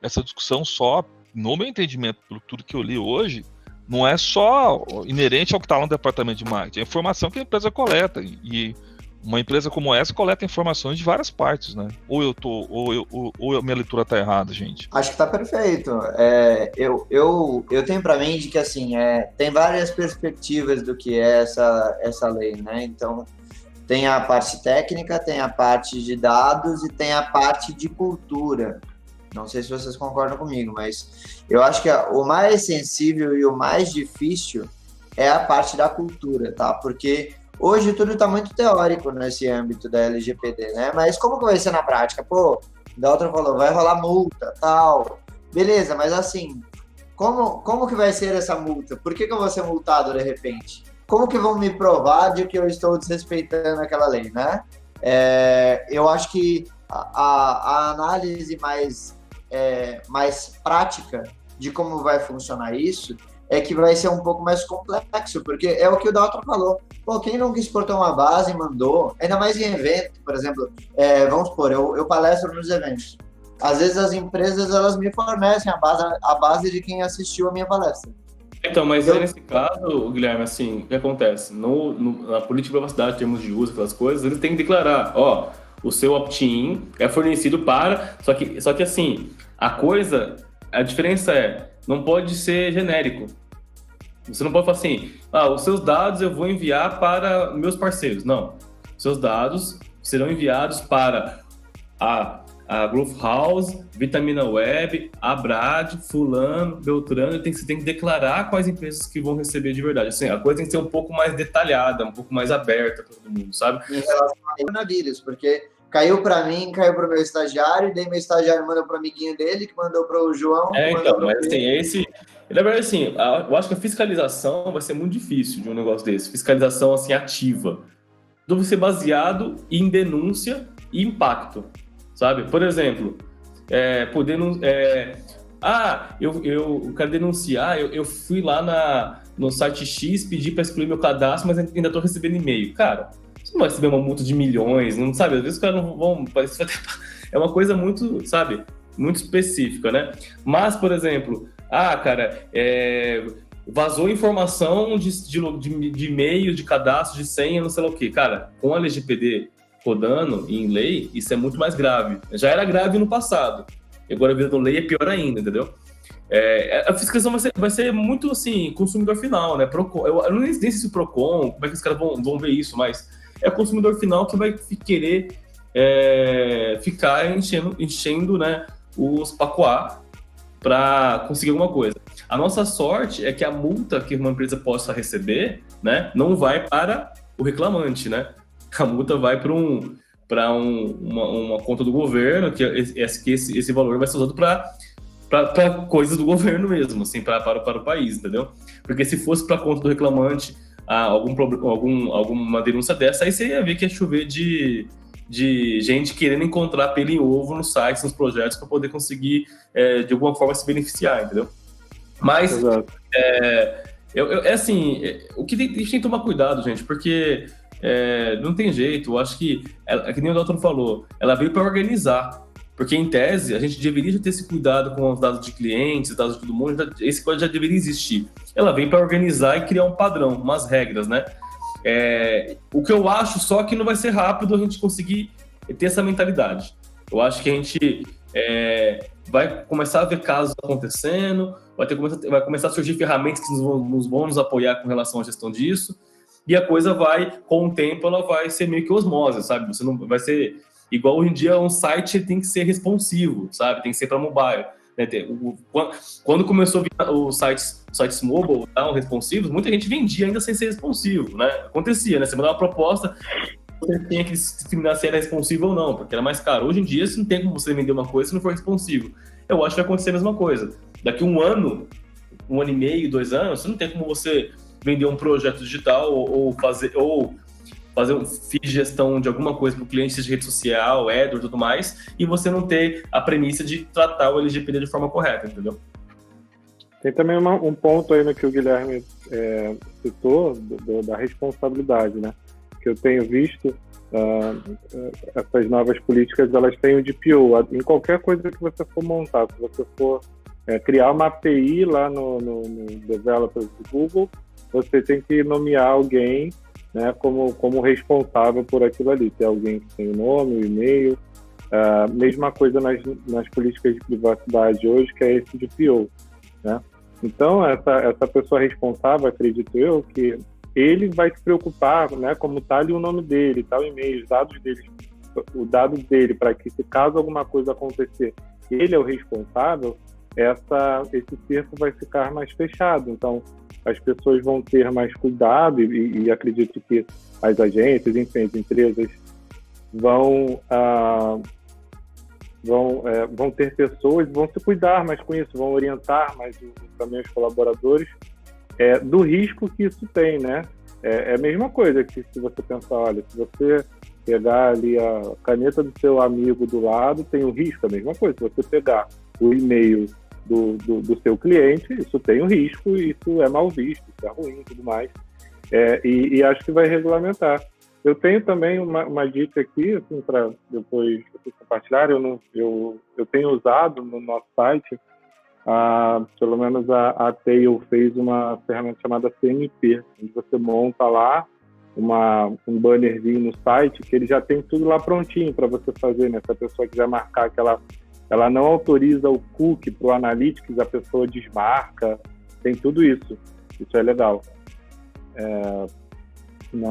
essa discussão só, no meu entendimento, pelo tudo que eu li hoje, não é só inerente ao que está lá no departamento de marketing, é informação que a empresa coleta, e uma empresa como essa coleta informações de várias partes, né? Ou a minha leitura está errada, gente? Acho que está perfeito. Eu tenho para mim de que, assim, tem várias perspectivas do que é essa lei, né? Então, tem a parte técnica, tem a parte de dados e tem a parte de cultura. Não sei se vocês concordam comigo, mas eu acho que o mais sensível e o mais difícil é a parte da cultura, tá? Porque Hoje tudo está muito teórico nesse âmbito da LGPD, né? Mas como que vai ser na prática? Pô, da outra falou, vai rolar multa, tal. Beleza, mas assim, como que vai ser essa multa? Por que eu vou ser multado de repente? Como que vão me provar de que eu estou desrespeitando aquela lei, né? Eu acho que a análise mais prática de como vai funcionar isso é que vai ser um pouco mais complexo, porque é o que o Dalton falou. Pô, quem não quis exportar uma base mandou, ainda mais em evento, por exemplo, vamos supor, eu palestro nos eventos. Às vezes as empresas, elas me fornecem a base de quem assistiu a minha palestra. Então, mas aí nesse caso, Guilherme, assim, o que acontece? Na política de privacidade, termos de uso, aquelas coisas, eles têm que declarar, o seu opt-in é fornecido para... Só que assim, a diferença não pode ser genérico. Você não pode falar assim, os seus dados eu vou enviar para meus parceiros. Não. Os seus dados serão enviados para a Growth House, Vitamina Web, Abrad, Fulano, Beltrano. Você tem que declarar quais empresas que vão receber de verdade. Assim, a coisa tem que ser um pouco mais detalhada, um pouco mais aberta para todo mundo, sabe? Em relação ao coronavírus, porque caiu para mim, caiu para o meu estagiário, e daí meu estagiário mandou para o amiguinho dele, que mandou para o João. Então, mas assim, na verdade, assim, eu acho que a fiscalização vai ser muito difícil de um negócio desse. Fiscalização, assim, ativa. Tudo vai ser baseado em denúncia e impacto, sabe? Por exemplo, eu quero denunciar, eu fui lá no site X, pedi para excluir meu cadastro, mas ainda estou recebendo e-mail. Cara, você não vai receber uma multa de milhões, não sabe? Às vezes os caras não vão... É uma coisa muito, sabe? Muito específica, né? Mas, por exemplo, vazou informação de e-mail, de cadastro, de senha, não sei lá o quê. Cara, com a LGPD rodando em lei, isso é muito mais grave. Já era grave no passado. E agora virando lei é pior ainda, entendeu? A fiscalização vai ser muito, assim, consumidor final, né? Procon, eu não sei se o Procon, como é que os caras vão ver isso, mas é o consumidor final que vai querer ficar enchendo, né, os pacoá para conseguir alguma coisa. A nossa sorte é que a multa que uma empresa possa receber, né, não vai para o reclamante, né? A multa vai para uma conta do governo, que esse valor vai ser usado para coisas do governo mesmo, assim, para o país, entendeu? Porque se fosse para a conta do reclamante alguma denúncia dessa, aí você ia ver que ia chover de gente querendo encontrar pelo em ovo nos sites, nos projetos, para poder conseguir, de alguma forma, se beneficiar, entendeu? Mas, o que a gente tem que tomar cuidado, gente, porque não tem jeito. Eu acho que nem o Dalton falou, ela veio para organizar, porque, em tese, a gente deveria já ter esse cuidado com os dados de clientes, dados de todo mundo, esse código já deveria existir. Ela vem para organizar e criar um padrão, umas regras, né? O que eu acho só que não vai ser rápido a gente conseguir ter essa mentalidade. Eu acho que a gente vai começar a ver casos acontecendo, vai começar a surgir ferramentas que nos vão nos apoiar com relação à gestão disso, e a coisa com o tempo, ela vai ser meio que osmose, sabe? Você não vai ser igual hoje em dia, um site tem que ser responsivo, sabe? Tem que ser para mobile. Né? Quando começou a vir os sites mobile, responsivos, muita gente vendia ainda sem ser responsivo, né? Acontecia, né? Você mandava uma proposta, você tinha que discriminar se era responsivo ou não, porque era mais caro. Hoje em dia, você não tem como você vender uma coisa se não for responsivo. Eu acho que vai acontecer a mesma coisa. Daqui um ano e meio, 2 anos, você não tem como você vender um projeto digital ou fazer um feed de gestão de alguma coisa para o cliente, seja rede social, AdWords e tudo mais, e você não ter a premissa de tratar o LGPD de forma correta, entendeu? Tem também um ponto aí no que o Guilherme citou, da responsabilidade, né? Que eu tenho visto, essas novas políticas, elas têm o DPO. Em qualquer coisa que você for montar, se você for criar uma API lá no Developers do Google, você tem que nomear alguém, né, como responsável por aquilo ali. Tem alguém que tem o nome, o e-mail. Mesma coisa nas políticas de privacidade hoje, que é esse DPO, né? Então, essa pessoa responsável, acredito eu, que ele vai se preocupar, né, como está ali o nome dele, tá o e-mail, os dados dele, o dado dele, para que, se caso alguma coisa acontecer, ele é o responsável, esse cerco vai ficar mais fechado. Então, as pessoas vão ter mais cuidado e acredito que as agências, enfim, as empresas vão ter pessoas, vão se cuidar mais com isso, vão orientar mais também os colaboradores do risco que isso tem, né? É a mesma coisa que se você pensar, olha, se você pegar ali a caneta do seu amigo do lado, tem um risco, a mesma coisa. Se você pegar o e-mail do seu cliente, isso tem um risco, isso é mal visto, isso é ruim e tudo mais. E acho que vai regulamentar. Eu tenho também uma dica aqui, assim, para depois compartilhar. Eu tenho usado no nosso site, pelo menos a Tail fez uma ferramenta chamada CMP, onde você monta lá um bannerzinho no site que ele já tem tudo lá prontinho para você fazer, né? Se a pessoa quiser marcar que ela não autoriza o cookie para o Analytics, a pessoa desmarca, tem tudo isso. Isso é legal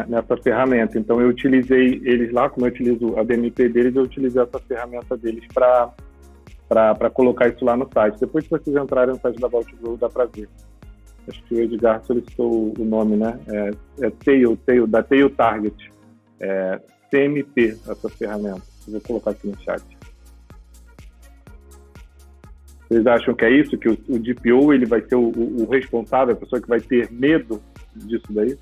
nessa ferramenta. Então eu utilizei eles lá, como eu utilizo a DMP deles, eu utilizei essa ferramenta deles para colocar isso lá no site. Depois, se vocês entrarem no site da Vault Grow, dá para ver. Acho que o Edgar solicitou o nome, né? Tail, da Tail Target. CMP, essa ferramenta. Eu vou colocar aqui no chat. Vocês acham que é isso? Que o DPO ele vai ser o responsável, a pessoa que vai ter medo disso daí?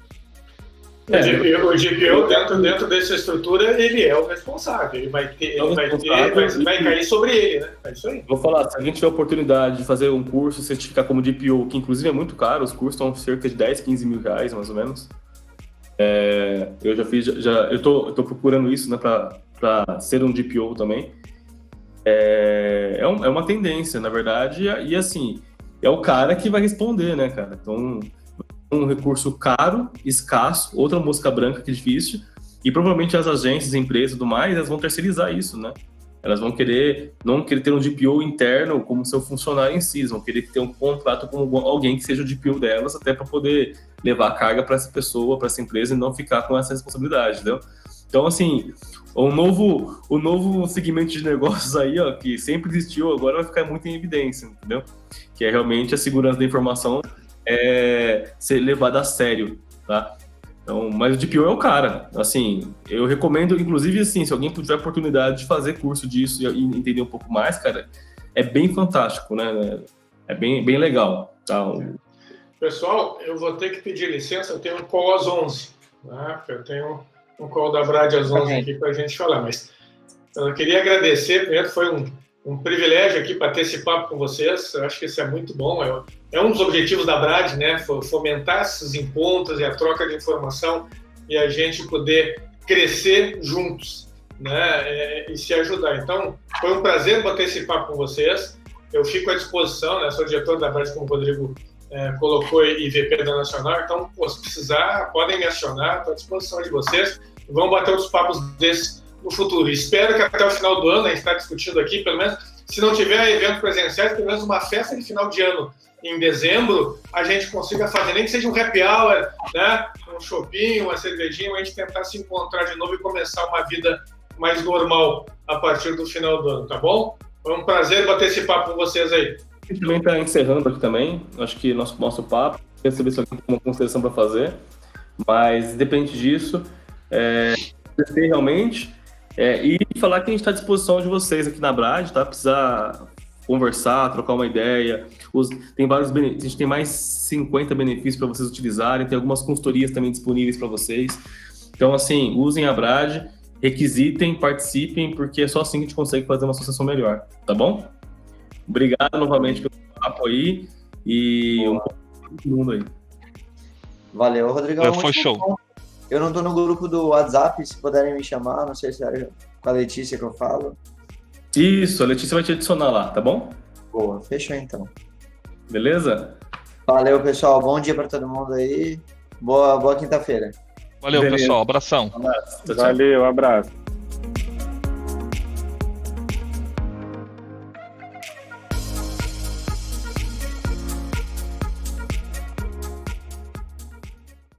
O DPO, dentro dessa estrutura, ele é o responsável. Ele vai cair sobre ele, né? É isso aí. Vou falar, se a gente tiver a oportunidade de fazer um curso, certificar como DPO, que inclusive é muito caro, os cursos estão cerca de 10, 15 mil reais, mais ou menos. Eu já fiz, eu tô procurando isso, né, para ser um DPO também. É uma tendência, na verdade, e assim, é o cara que vai responder, né, cara? Então, um recurso caro, escasso, outra mosca branca que é difícil, e provavelmente as agências, empresas e tudo mais, elas vão terceirizar isso, né? Elas vão não querer ter um DPO interno como seu funcionário em si, eles vão querer ter um contrato com alguém que seja o DPO delas, até para poder levar a carga para essa pessoa, para essa empresa, e não ficar com essa responsabilidade, entendeu? Então, assim, o novo segmento de negócios aí, ó, que sempre existiu, agora vai ficar muito em evidência, entendeu? Que é realmente a segurança da informação ser levada a sério, tá? Então, mas o DPO é o cara, assim, eu recomendo, inclusive, assim, se alguém tiver a oportunidade de fazer curso disso e entender um pouco mais, cara, é bem fantástico, né? É bem legal, tá? Pessoal, eu vou ter que pedir licença, eu tenho um call às 11, né? Eu tenho um call da Brad às 11 aqui para a gente falar, mas eu queria agradecer, primeiro foi um privilégio aqui para ter esse papo com vocês, eu acho que isso é muito bom, é um dos objetivos da Brad, né, fomentar esses encontros e a troca de informação e a gente poder crescer juntos, né, e se ajudar. Então, foi um prazer bater esse papo com vocês, eu fico à disposição, né, sou diretor da Brad, como o Rodrigo colocou, e VP da Nacional, então, se precisar, podem me acionar, estou à disposição de vocês, e vamos bater outros papos desses no futuro. Espero que até o final do ano, a gente está discutindo aqui, pelo menos, se não tiver evento presencial, pelo menos uma festa de final de ano em dezembro, a gente consiga fazer, nem que seja um happy hour, né? Um shopping, uma cervejinha, a gente tentar se encontrar de novo e começar uma vida mais normal a partir do final do ano, tá bom? Foi um prazer bater esse papo com vocês aí. A gente também está encerrando aqui também, acho que nosso papo, quero saber se alguém tem uma consideração para fazer, mas independente disso, realmente, e falar que a gente está à disposição de vocês aqui na Brad, tá? Precisar conversar, trocar uma ideia. Tem vários benefícios, a gente tem mais 50 benefícios para vocês utilizarem, tem algumas consultorias também disponíveis para vocês. Então, assim, usem a Brad, requisitem, participem, porque é só assim que a gente consegue fazer uma associação melhor, tá bom? Obrigado novamente pelo papo aí e um pouco para todo mundo aí. Valeu, Rodrigão. Foi show. Eu não tô no grupo do WhatsApp, se puderem me chamar, não sei se é com a Letícia que eu falo. Isso, a Letícia vai te adicionar lá, tá bom? Boa, fechou então. Beleza? Valeu, pessoal. Bom dia para todo mundo aí. Boa quinta-feira. Valeu, Beleza. pessoal. Abração. Um abraço. Tchau, tchau. Valeu, abraço.